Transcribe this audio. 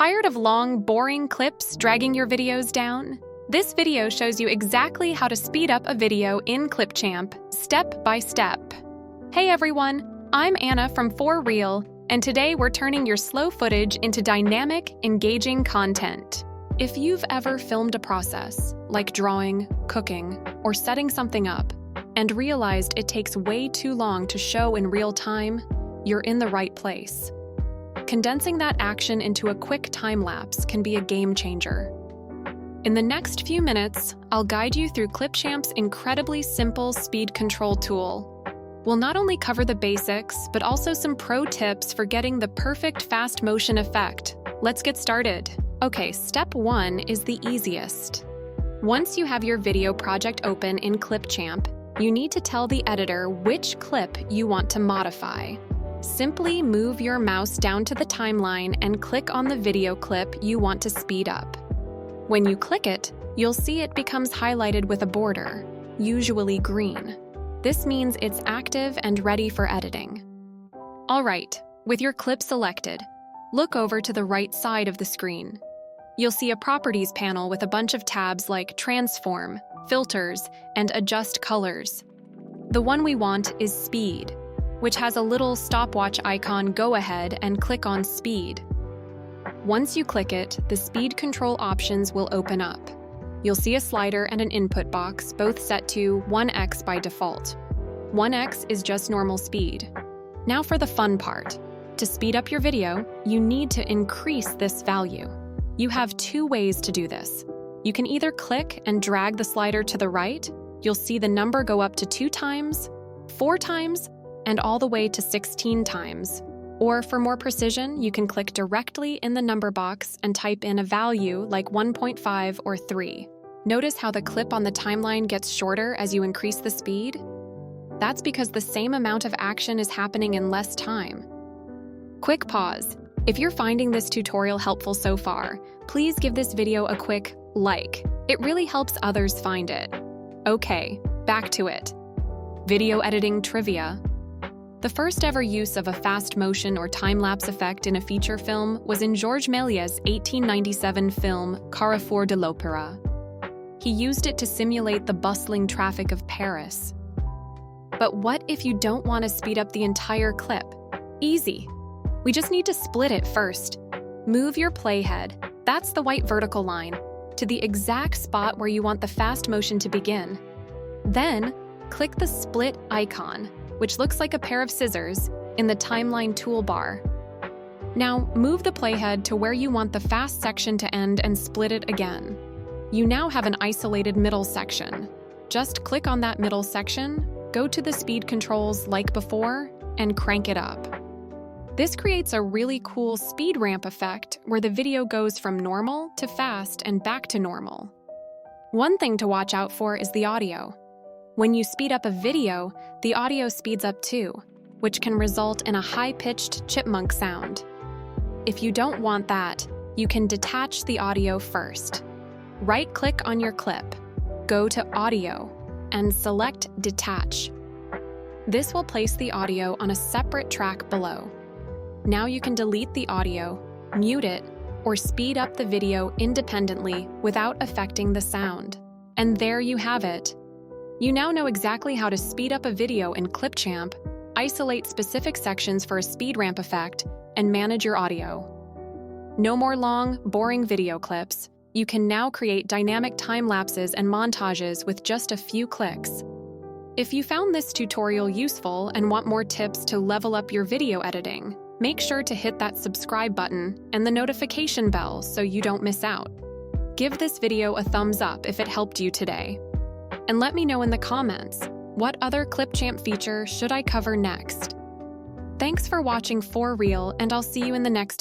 Tired of long, boring clips dragging your videos down? This video shows you exactly how to speed up a video in Clipchamp, step by step. Hey everyone, I'm Anna from For Real, and today we're turning your slow footage into dynamic, engaging content. If you've ever filmed a process, like drawing, cooking, or setting something up, and realized it takes way too long to show in real time, you're in the right place. Condensing that action into a quick time-lapse can be a game changer. In the next few minutes, I'll guide you through Clipchamp's incredibly simple speed control tool. We'll not only cover the basics, but also some pro tips for getting the perfect fast motion effect. Let's get started. Okay, step 1 is the easiest. Once you have your video project open in Clipchamp, you need to tell the editor which clip you want to modify. Simply move your mouse down to the timeline and click on the video clip you want to speed up. When you click it, you'll see it becomes highlighted with a border, usually green. This means it's active and ready for editing. All right, with your clip selected, look over to the right side of the screen. You'll see a Properties panel with a bunch of tabs like Transform, Filters, and Adjust Colors. The one we want is Speed, which has a little stopwatch icon. Go ahead and click on Speed. Once you click it, the speed control options will open up. You'll see a slider and an input box, both set to 1x by default. 1x is just normal speed. Now for the fun part. To speed up your video, you need to increase this value. You have two ways to do this. You can either click and drag the slider to the right. You'll see the number go up to 2 times, 4 times, and all the way to 16 times. Or for more precision, you can click directly in the number box and type in a value like 1.5 or 3. Notice how the clip on the timeline gets shorter as you increase the speed? That's because the same amount of action is happening in less time. Quick pause. If you're finding this tutorial helpful so far, please give this video a quick like. It really helps others find it. Okay, back to it. Video editing trivia. The first ever use of a fast motion or time-lapse effect in a feature film was in Georges Méliès's 1897 film Carrefour de l'Opéra. He used it to simulate the bustling traffic of Paris. But what if you don't want to speed up the entire clip? Easy. We just need to split it first. Move your playhead, that's the white vertical line, to the exact spot where you want the fast motion to begin. Then, click the split icon, which looks like a pair of scissors, in the timeline toolbar. Now, move the playhead to where you want the fast section to end and split it again. You now have an isolated middle section. Just click on that middle section, go to the speed controls like before, and crank it up. This creates a really cool speed ramp effect where the video goes from normal to fast and back to normal. One thing to watch out for is the audio. When you speed up a video, the audio speeds up too, which can result in a high-pitched chipmunk sound. If you don't want that, you can detach the audio first. Right-click on your clip, go to Audio, and select Detach. This will place the audio on a separate track below. Now you can delete the audio, mute it, or speed up the video independently without affecting the sound. And there you have it. You now know exactly how to speed up a video in Clipchamp, isolate specific sections for a speed ramp effect, and manage your audio. No more long, boring video clips. You can now create dynamic time lapses and montages with just a few clicks. If you found this tutorial useful and want more tips to level up your video editing, make sure to hit that subscribe button and the notification bell so you don't miss out. Give this video a thumbs up if it helped you today. And let me know in the comments, what other Clipchamp feature should I cover next? Thanks for watching For Real, and I'll see you in the next